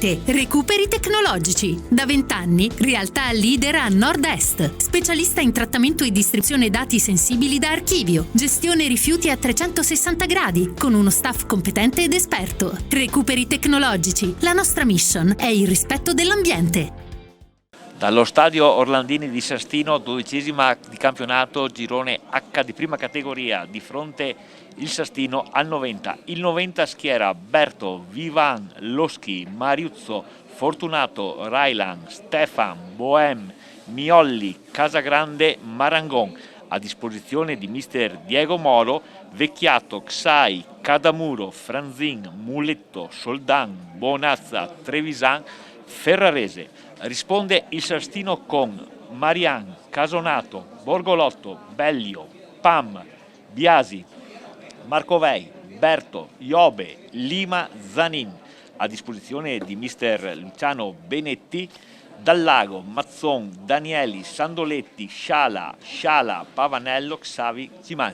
Rete Recuperi Tecnologici. Da 20 anni, realtà leader a Nord-Est. Specialista in trattamento e distribuzione dati sensibili da archivio. Gestione rifiuti a 360 gradi, con uno staff competente ed esperto. Recuperi Tecnologici. La nostra mission è il rispetto dell'ambiente. Dallo stadio Orlandini di Sastino, 12ª di campionato, girone H di prima categoria, di fronte il Sastino al 90. Il 90 schiera Berto, Vivan, Loschi, Mariuzzo, Fortunato, Railan, Stefan, Bohem, Miolli, Casagrande, Marangon. A disposizione di mister Diego Moro, Vecchiato, Xai, Cadamuro, Franzin, Muletto, Soldan, Bonazza, Trevisan, Ferrarese. Risponde il Sastino con Marian, Casonato, Borgolotto, Bellio, Pam, Biasi, Marcovei, Berto, Iobe, Lima, Zanin. A disposizione di mister Luciano Benetti, Dallago, Mazzon, Danieli, Sandoletti, Sciala, Pavanello, Xavi, Ciman.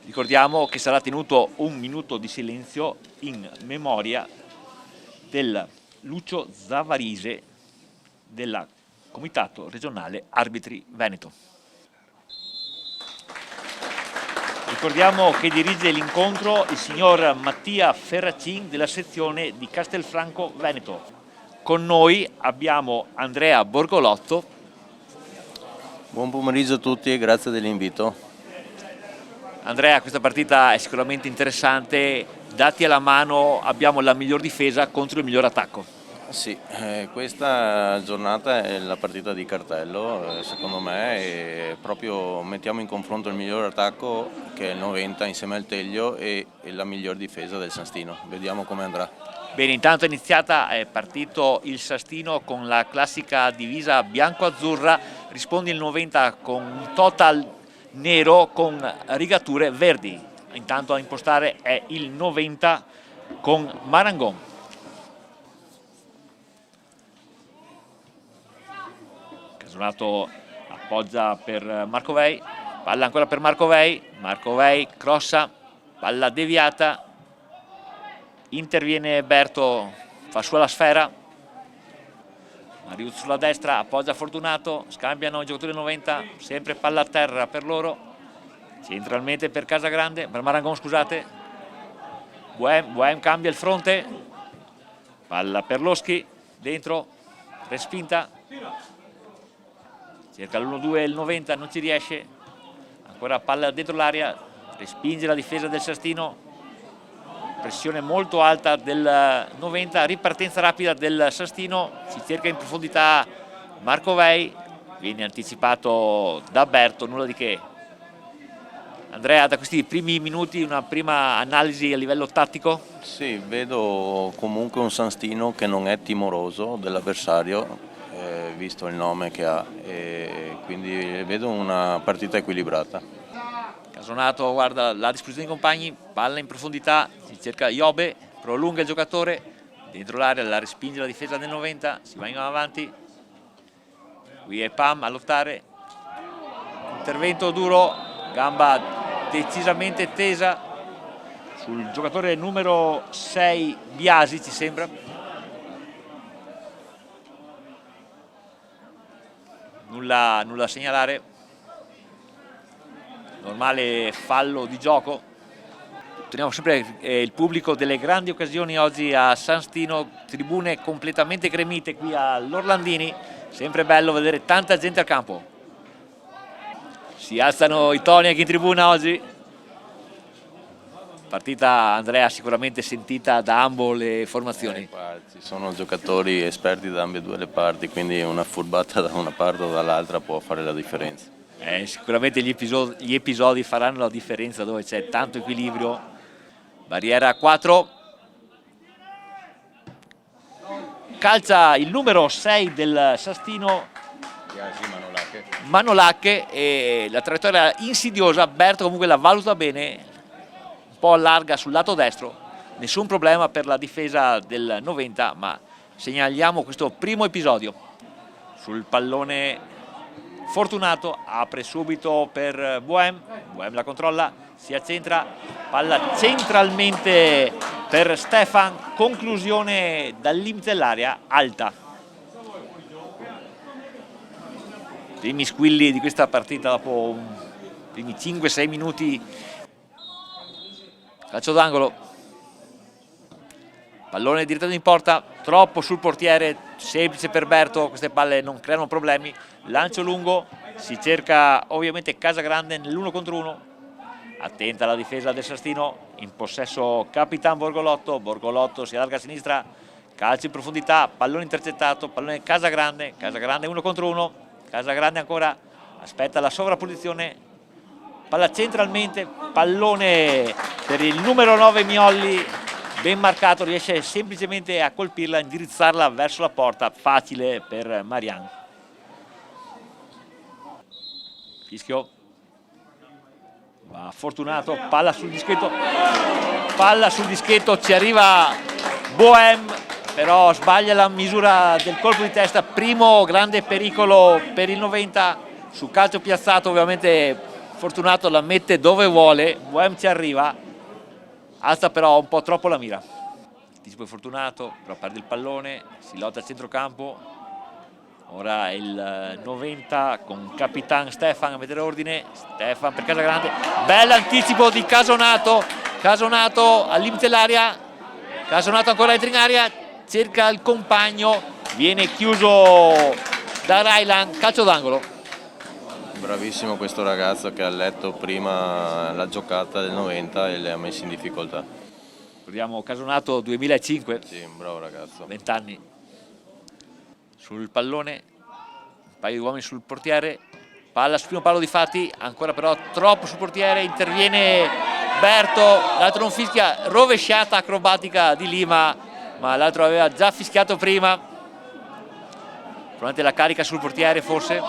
Ricordiamo che sarà tenuto un minuto di silenzio in memoria del Lucio Zavarise del Comitato Regionale Arbitri Veneto. Ricordiamo che dirige l'incontro il signor Mattia Ferracin della sezione di Castelfranco Veneto. Con noi abbiamo Andrea Borgolotto. Buon pomeriggio a tutti e grazie dell'invito. Andrea, questa partita è sicuramente interessante. Dati alla mano abbiamo la miglior difesa contro il miglior attacco. Sì, questa giornata è la partita di cartello, secondo me, e proprio mettiamo in confronto il miglior attacco, che è il 90 insieme al Teglio, e la miglior difesa del Sastino. Vediamo come andrà. Bene, intanto è partito il Sastino con la classica divisa bianco-azzurra, risponde il 90 con un total nero con rigature verdi. Intanto a impostare è il 90 con Marangon. Casonato appoggia per Marcovei, palla ancora per Marcovei, crossa, palla deviata, interviene Berto, fa sua la sfera, Mariuzzo sulla destra, appoggia Fortunato, scambiano i giocatori 90, sempre palla a terra per loro, centralmente per Casagrande, per Marangon scusate, Bohem cambia il fronte, palla per Loschi, dentro, respinta, cerca l'1-2 il 90, non ci riesce, ancora palla dentro l'area, respinge la difesa del Sastino, pressione molto alta del 90, ripartenza rapida del Sastino, si cerca in profondità Marcovei, viene anticipato da Berto, nulla di che. Andrea, da questi primi minuti una prima analisi a livello tattico? Sì, vedo comunque un Sastino che non è timoroso dell'avversario, visto il nome che ha, e quindi vedo una partita equilibrata. Casonato guarda la disposizione dei compagni, palla in profondità, si cerca Iobe, prolunga il giocatore, dentro l'area la respinge la difesa del 90, si va in avanti, qui è Pam a lottare, intervento duro, gamba decisamente tesa sul giocatore numero 6 Biasi, ci sembra. Nulla da segnalare, normale fallo di gioco. Teniamo sempre il pubblico delle grandi occasioni oggi a Sastino, tribune completamente gremite qui all'Orlandini, sempre bello vedere tanta gente al campo. Si alzano i toni anche in tribuna oggi. Partita, Andrea, sicuramente sentita da ambo le formazioni. Ci sono giocatori esperti da ambedue le parti, quindi una furbata da una parte o dall'altra può fare la differenza. Sicuramente gli episodi faranno la differenza dove c'è tanto equilibrio. Barriera a 4. Calcia il numero 6 del Sastino, Manolacche, e la traiettoria insidiosa, Berto comunque la valuta bene, un po' allarga sul lato destro, nessun problema per la difesa del 90, ma segnaliamo questo primo episodio. Sul pallone Fortunato, apre subito per Bohem la controlla, si accentra, palla centralmente per Stefan, conclusione dal limite dell'area alta. Primi squilli di questa partita dopo i primi 5-6 minuti. Calcio d'angolo, pallone direttato in porta, troppo sul portiere, semplice per Berto, queste palle non creano problemi. Lancio lungo, si cerca ovviamente Casagrande nell'1 contro 1. Attenta la difesa del Sastino, in possesso Capitan Borgolotto. Borgolotto si allarga a sinistra, calcio in profondità, pallone intercettato, pallone Casagrande, Casagrande 1 contro 1. Casagrande ancora, aspetta la sovrapposizione, palla centralmente, pallone per il numero 9 Miolli, ben marcato, riesce semplicemente a colpirla, a indirizzarla verso la porta, facile per Marian. Fischio, va Fortunato, palla sul dischetto, ci arriva Bohem, però sbaglia la misura del colpo di testa. Primo grande pericolo per il 90 su calcio piazzato, ovviamente Fortunato la mette dove vuole, Bohem ci arriva, alza però un po' troppo la mira. Anticipo Fortunato, però perde il pallone, si lotta a centrocampo. Ora il 90 con Capitan Stefan a vedere ordine. Stefan per Casagrande, bell'anticipo di Casonato, Casonato al limite dell'area, Casonato ancora entra in area, cerca il compagno, viene chiuso da Railan, calcio d'angolo. Bravissimo questo ragazzo che ha letto prima la giocata del 90 e le ha messi in difficoltà. Ricordiamo Casonato 2005, Sì, un bravo ragazzo. 20 anni. Sul pallone, un paio di uomini sul portiere, palla sul primo palo di Fatti, ancora però troppo sul portiere, interviene Berto, l'altro non fischia, rovesciata acrobatica di Lima, ma l'altro aveva già fischiato prima. Probabilmente la carica sul portiere forse.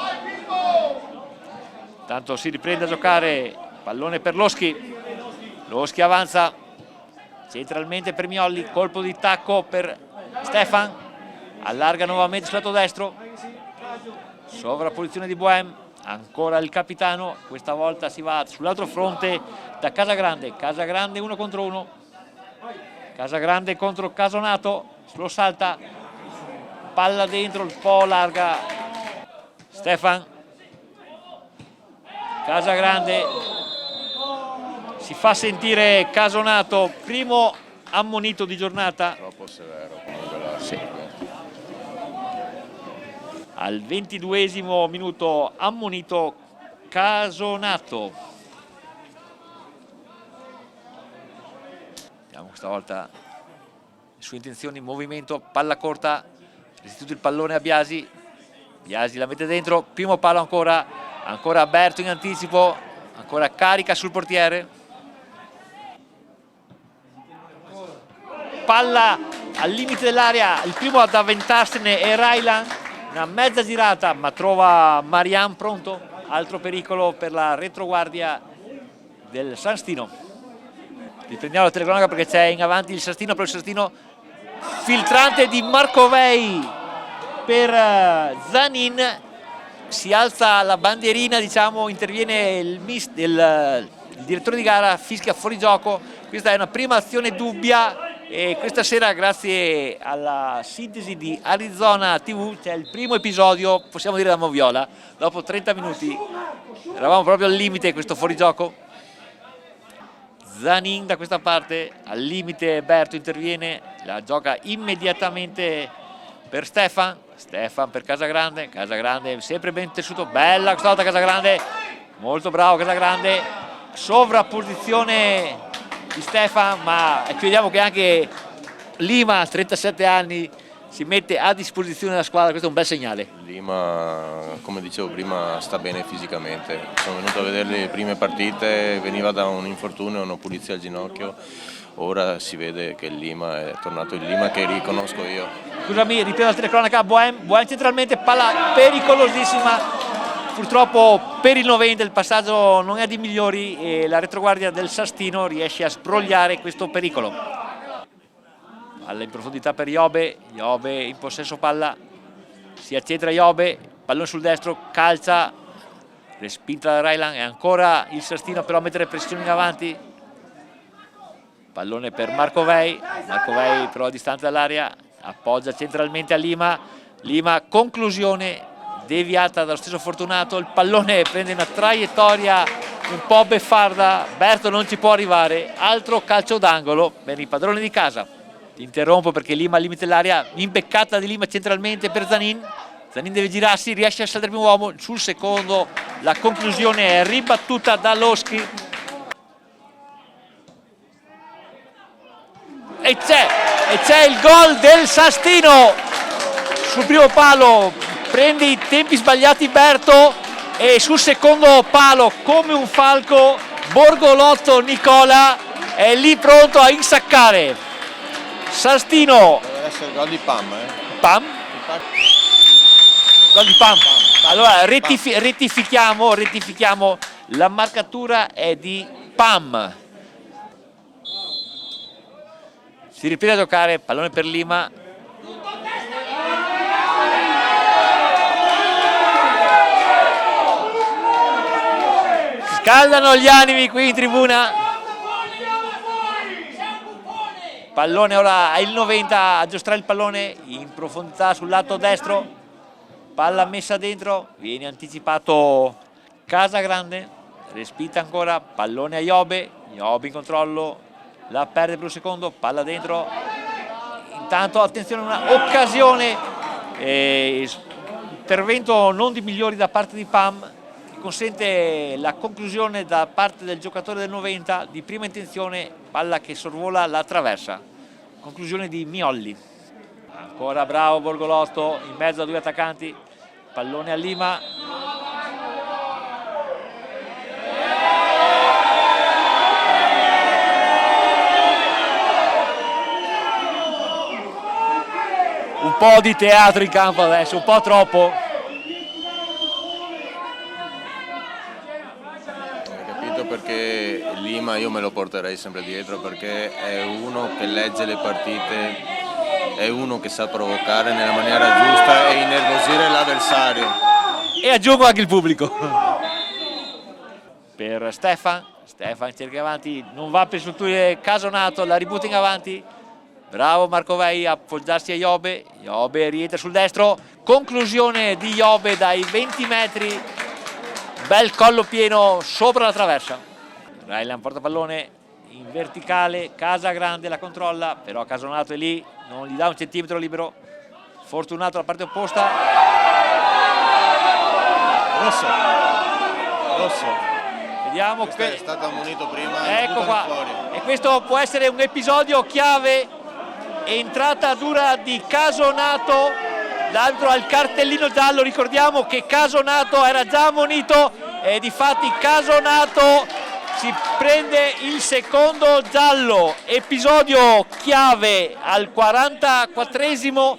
Tanto si riprende a giocare, pallone per Loschi, Loschi avanza centralmente per Miolli, colpo di tacco per Stefan, allarga nuovamente sul lato destro, sovrapposizione di Bohem, ancora il capitano, questa volta si va sull'altro fronte da Casagrande, Casagrande 1 contro 1, Casagrande contro Casonato, lo salta, palla dentro, un po' larga, Stefan, Casagrande, si fa sentire Casonato, primo ammonito di giornata. Troppo severo comunque la Sì. Al 22esimo minuto ammonito Casonato. Vediamo questa volta le sue intenzioni, movimento, palla corta, restituto il pallone a Biasi, Biasi la mette dentro, primo palo ancora Berto in anticipo, ancora carica sul portiere, palla al limite dell'area, il primo ad avventarsene è Railan, una mezza girata ma trova Marian pronto, altro pericolo per la retroguardia del Sastino. Riprendiamo la telecronaca perché c'è in avanti il Sastino, però il Sastino filtrante di Marcovei per Zanin, si alza la bandierina, diciamo, interviene il direttore di gara, fischia fuori gioco. Questa è una prima azione dubbia e questa sera, grazie alla sintesi di Arizona TV, c'è il primo episodio, possiamo dire, da Moviola. Dopo 30 minuti eravamo proprio al limite, questo fuorigioco. Zanin da questa parte, al limite Berto interviene, la gioca immediatamente per Stefan, Stefan per Casagrande, Casagrande sempre ben tessuto, bella questa volta Casagrande, molto bravo Casagrande, sovrapposizione di Stefan, ma qui vediamo che anche Lima, 37 anni, si mette a disposizione della squadra, questo è un bel segnale. Lima, come dicevo prima, sta bene fisicamente. Sono venuto a vedere le prime partite, veniva da un infortunio, una pulizia al ginocchio. Ora si vede che il Lima è tornato il Lima che riconosco io. Scusami, ripeto la telecronaca, Bohem centralmente, palla pericolosissima. Purtroppo per il 90 il passaggio non è di migliori e la retroguardia del Sastino riesce a sbrogliare questo pericolo. Palla in profondità per Iobe, Iobe in possesso palla, si accentra Iobe, pallone sul destro, calcia, respinta da Railan e ancora il Sastino però a mettere pressione in avanti. pallone per Marcovei però a distanza dall'area, appoggia centralmente a Lima, conclusione deviata dallo stesso Fortunato, il pallone prende una traiettoria un po' beffarda, Berto non ci può arrivare, altro calcio d'angolo per i padroni di casa. Ti interrompo perché Lima al limite dell'area, imbeccata di Lima centralmente per Zanin deve girarsi, riesce a salire il primo uomo, sul secondo la conclusione è ribattuta da Loschi e c'è il gol del Sastino sul primo palo, prende i tempi sbagliati Berto e sul secondo palo come un falco Borgolotto Nicola è lì pronto a insaccare. Sastino, deve essere il gol di Pam, gol di Pam. Allora rettifichiamo, la marcatura è di Pam. Si riprende a giocare, pallone per Lima. Scaldano gli animi qui in tribuna. Pallone ora il 90 a giostrare il pallone in profondità sul lato destro. Palla messa dentro, viene anticipato Casagrande, respinta ancora, pallone a Iobe in controllo, la perde per un secondo, palla dentro. Intanto attenzione, una occasione, intervento non di migliori da parte di Pam, consente la conclusione da parte del giocatore del 90 di prima intenzione, palla che sorvola la traversa, conclusione di Miolli. Ancora bravo Borgolotto in mezzo a due attaccanti, pallone a Lima, un po' di teatro in campo adesso, un po' troppo. Perché Lima io me lo porterei sempre dietro perché è uno che legge le partite, è uno che sa provocare nella maniera giusta e innervosire l'avversario. E aggiungo anche il pubblico. Per Stefan cerca avanti, non va per strutture Casonato, la ributta in avanti, bravo Marcovei a appoggiarsi a Iobe rientra sul destro, conclusione di Iobe dai 20 metri. Bel collo pieno sopra la traversa. Railan porta pallone in verticale, Casagrande la controlla, però Casonato è lì, non gli dà un centimetro libero. Fortunato alla parte opposta. Rosso. Vediamo che è stato ammonito prima. Ecco qua. E questo può essere un episodio chiave. Entrata dura di Casonato. L'altro al cartellino giallo, ricordiamo che Casonato era già ammonito e difatti Casonato si prende il secondo giallo, episodio chiave al 44esimo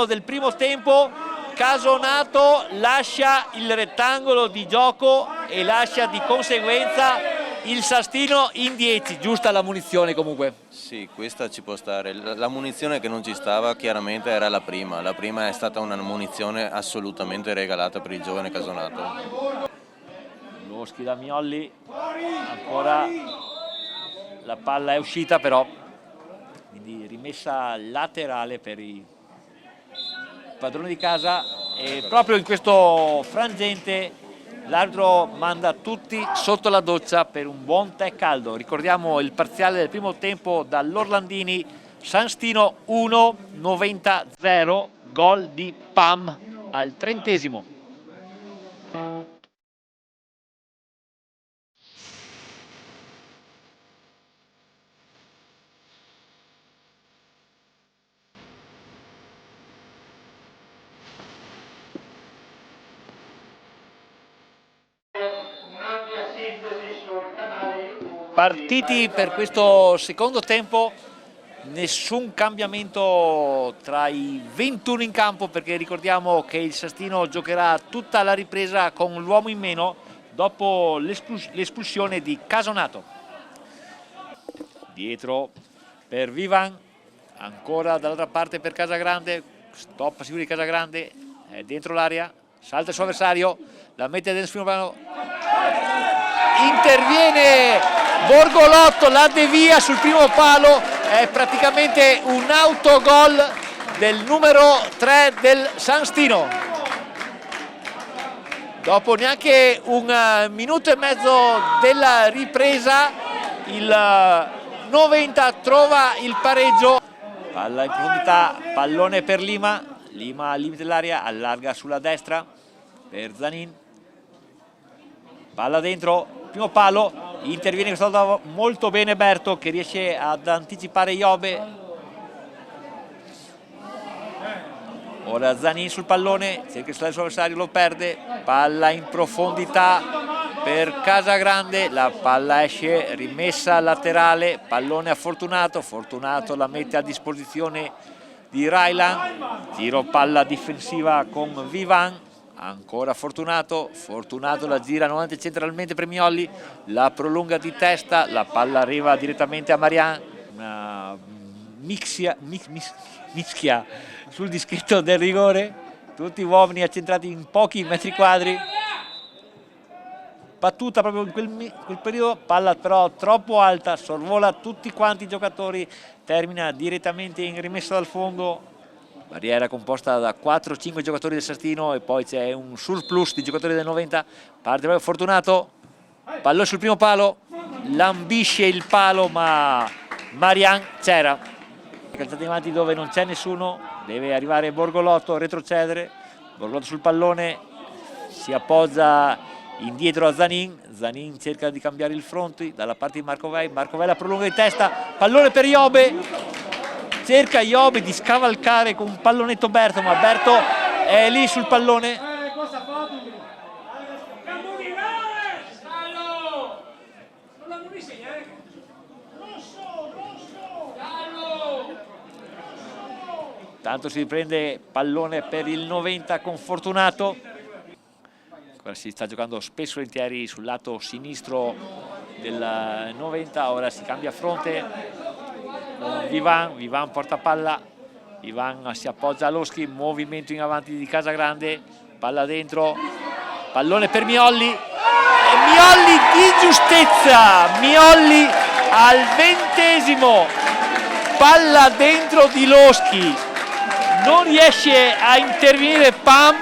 del primo tempo. Casonato lascia il rettangolo di gioco e lascia di conseguenza il Sastino in 10, giusta la munizione comunque. Sì, questa ci può stare. La munizione che non ci stava chiaramente era la prima è stata una munizione assolutamente regalata per il giovane Casonato. Loschi da Miolli, ancora la palla è uscita però, quindi rimessa laterale per i padroni di casa e proprio in questo frangente l'arbitro manda tutti sotto la doccia per un buon tè caldo. Ricordiamo il parziale del primo tempo dall'Orlandini, Sastino 1, 90 0, gol di Pam al 30esimo. Partiti per questo secondo tempo, nessun cambiamento tra i 21 in campo perché ricordiamo che il Sastino giocherà tutta la ripresa con l'uomo in meno dopo l'espulsione di Casonato. Dietro per Vivan, ancora dall'altra parte per Casagrande, stop sicuro di Casagrande, è dentro l'area, salta il suo avversario, la mette dentro sul primo piano, interviene Borgolotto la devia sul primo palo, è praticamente un autogol del numero 3 del San Stino. Dopo neanche un minuto e mezzo della ripresa, il 90 trova il pareggio. Palla in profondità, pallone per Lima, Lima al limite dell'area, allarga sulla destra per Zanin, palla dentro, primo palo, interviene questa volta molto bene Berto che riesce ad anticipare Iobe. Ora Zanin sul pallone, cerca il suo avversario, lo perde, palla in profondità per Casagrande, la palla esce, rimessa laterale, pallone a Fortunato, Fortunato la mette a disposizione di Railan, tiro palla difensiva con Vivan, ancora Fortunato, Fortunato la gira nuovamente centralmente per Miolli, la prolunga di testa, la palla arriva direttamente a Marian, una mischia sul dischetto del rigore, tutti uomini accentrati in pochi metri quadri, battuta proprio in quel periodo, palla però troppo alta, sorvola tutti quanti i giocatori, termina direttamente in rimessa dal fondo, barriera composta da 4-5 giocatori del Sestino e poi c'è un surplus di giocatori del 90, parte proprio Fortunato, pallone sul primo palo, lambisce il palo ma Marian c'era. Calciati avanti dove non c'è nessuno, deve arrivare Borgolotto, retrocedere, Borgolotto sul pallone, si appoggia indietro a Zanin, Zanin cerca di cambiare il fronte dalla parte di Marcovei, Marcovei la prolunga di testa, pallone per Iobe, cerca Iobe di scavalcare con un pallonetto Berto, ma Berto è lì sul pallone. Tanto si riprende pallone per il 90 con Fortunato. Ora si sta giocando spesso e volentieri sul lato sinistro del 90, ora si cambia fronte con Vivan, Vivan porta palla, Vivan si appoggia a Loschi, movimento in avanti di Casagrande, palla dentro, pallone per Miolli, e Miolli di giustezza, Miolli al 20°, palla dentro di Loschi, non riesce a intervenire Pam,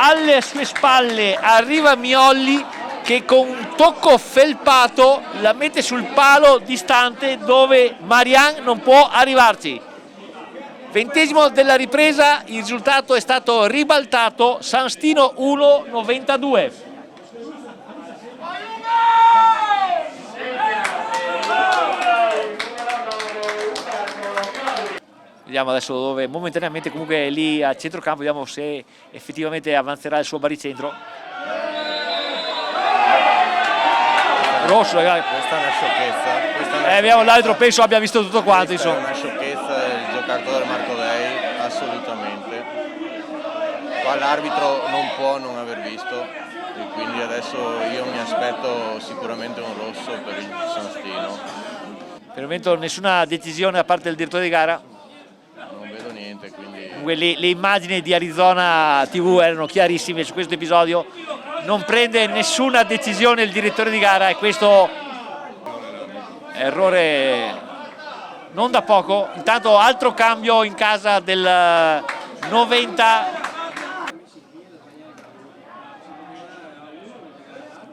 alle sue spalle arriva Miolli che con un tocco felpato la mette sul palo distante dove Marian non può arrivarci. 20° della ripresa, il risultato è stato ribaltato, San Stino 1, 92. Vediamo adesso dove momentaneamente comunque è lì a centrocampo, vediamo se effettivamente avanzerà il suo baricentro. Rosso ragazzi. Questa è una sciocchezza. Vediamo l'arbitro, penso abbia visto tutto quanto. Questa è una sciocchezza il giocatore Marcovei, assolutamente. Qua l'arbitro non può non aver visto e quindi adesso io mi aspetto sicuramente un rosso per il San Stino. Per il momento nessuna decisione da parte del direttore di gara. Quindi... Le immagini di Arizona TV erano chiarissime su questo episodio, non prende nessuna decisione il direttore di gara e questo errore non da poco. Intanto altro cambio in casa del 90,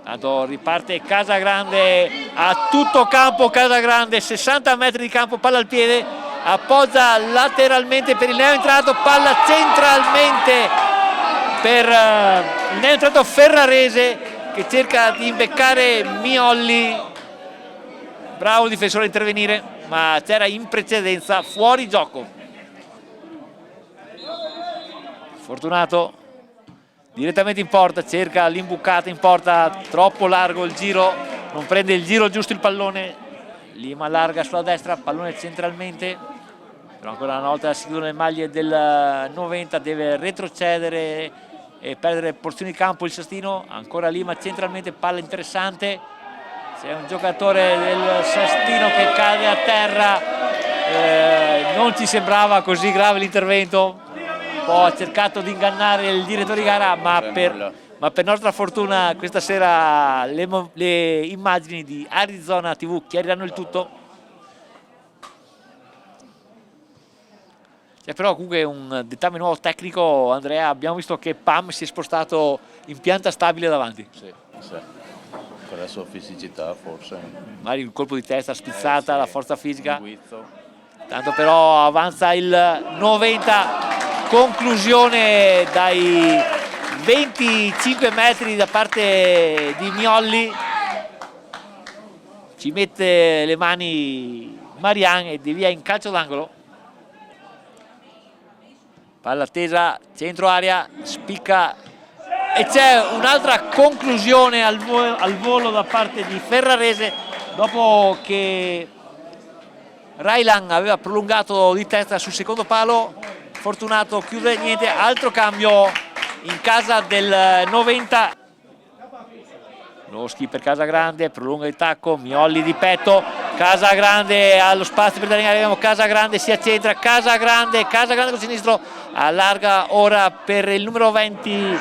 tanto riparte Casagrande a tutto campo, Casagrande 60 metri di campo, palla al piede, appoggia lateralmente per il neoentrato, palla centralmente per il neoentrato Ferrarese che cerca di imbeccare Miolli, bravo il difensore a intervenire ma c'era in precedenza fuori gioco. Fortunato direttamente in porta, cerca l'imbucata in porta, troppo largo il giro, non prende il giro giusto il pallone, Lima larga sulla destra, pallone centralmente, però ancora una volta si chiudono le maglie del 90, deve retrocedere e perdere porzioni di campo il Sestino, ancora Lima centralmente, palla interessante, c'è un giocatore del Sestino che cade a terra, non ci sembrava così grave l'intervento, un po' ha cercato di ingannare il direttore di gara ma ma per nostra fortuna questa sera le immagini di Arizona TV chiariranno il tutto. C'è però comunque un dettame nuovo tecnico, Andrea, abbiamo visto che Pam si è spostato in pianta stabile davanti. Sì, per la sua fisicità forse. Magari il colpo di testa spizzata, Sì, la forza fisica. guizzo. Tanto però avanza il 90, conclusione dai 25 metri da parte di Miolli, ci mette le mani Marian e devia in calcio d'angolo. Palla attesa, centro area, spicca e c'è un'altra conclusione al volo da parte di Ferrarese dopo che Railan aveva prolungato di testa sul secondo palo. Fortunato chiude, niente, altro cambio in casa del 90. Loschi per Casagrande, prolunga il tacco, Miolli di petto, Casagrande allo spazio per Daniele, abbiamo Casagrande, si accentra, Casagrande con sinistro, allarga ora per il numero 20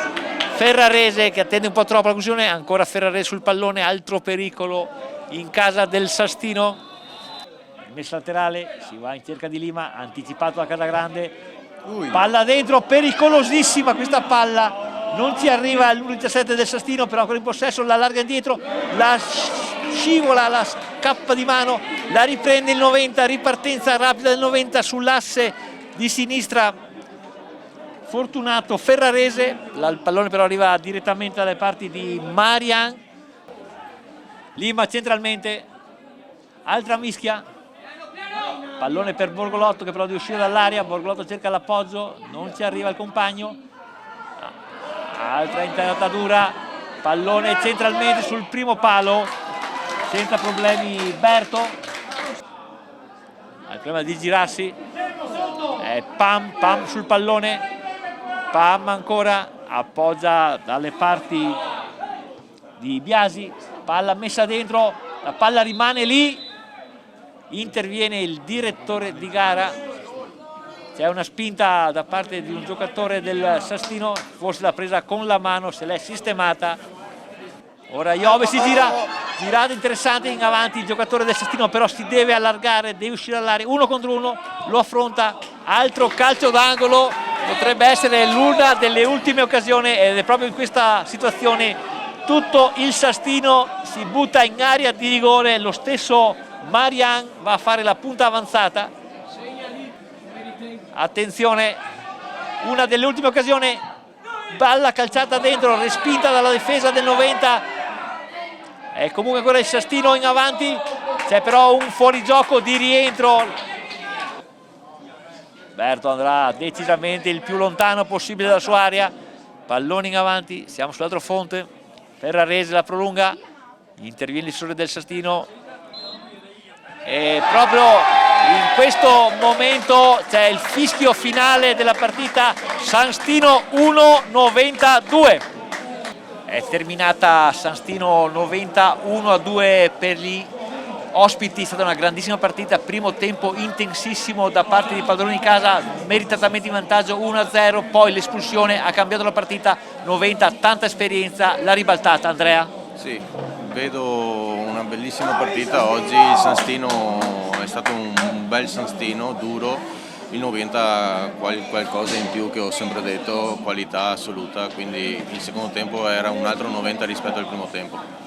Ferrarese che attende un po' troppo la conclusione, ancora Ferrarese sul pallone, altro pericolo in casa del Sastino. Messa laterale, si va in cerca di Lima, anticipato da Casagrande, palla dentro, pericolosissima questa palla. Non ci arriva l'1-17 del Sastino, però ancora in possesso, la allarga indietro, la scivola, la scappa di mano, la riprende il 90, ripartenza rapida del 90 sull'asse di sinistra. Fortunato Ferrarese, il pallone però arriva direttamente dalle parti di Marian. Lima centralmente, altra mischia, pallone per Borgolotto che però deve uscire dall'area, Borgolotto cerca l'appoggio, non ci arriva il compagno. Altra intanatatura, pallone centralmente sul primo palo, senza problemi Berto. Il problema di girarsi, Pam sul pallone, Pam ancora, appoggia dalle parti di Biasi, palla messa dentro, la palla rimane lì, interviene il direttore di gara. C'è una spinta da parte di un giocatore del Sastino, forse l'ha presa con la mano, se l'è sistemata. Ora Iove si gira, girata interessante in avanti il giocatore del Sastino, però si deve allargare, deve uscire dall'area, 1 contro 1, lo affronta, altro calcio d'angolo, potrebbe essere l'una delle ultime occasioni ed è proprio in questa situazione tutto il Sastino si butta in area di rigore, lo stesso Marian va a fare la punta avanzata. Attenzione, una delle ultime occasioni, palla calciata dentro, respinta dalla difesa del 90, è comunque ancora il Sastino in avanti, c'è però un fuorigioco di rientro. Berto andrà decisamente il più lontano possibile dalla sua area, pallone in avanti, siamo sull'altro fronte, Ferrarese la prolunga, interviene il difensore del Sastino e proprio in questo momento c'è il fischio finale della partita, Sastino 1-92. È terminata Sastino 90 1-2 per gli ospiti, è stata una grandissima partita, primo tempo intensissimo da parte dei padroni di casa, meritatamente in vantaggio 1-0, poi l'espulsione ha cambiato la partita, 90 tanta esperienza, l'ha ribaltata. Andrea? Sì, vedo una bellissima partita oggi, il Sastino è stato un bel Sastino, duro, il 90 qualcosa in più che ho sempre detto, qualità assoluta, quindi il secondo tempo era un altro 90 rispetto al primo tempo.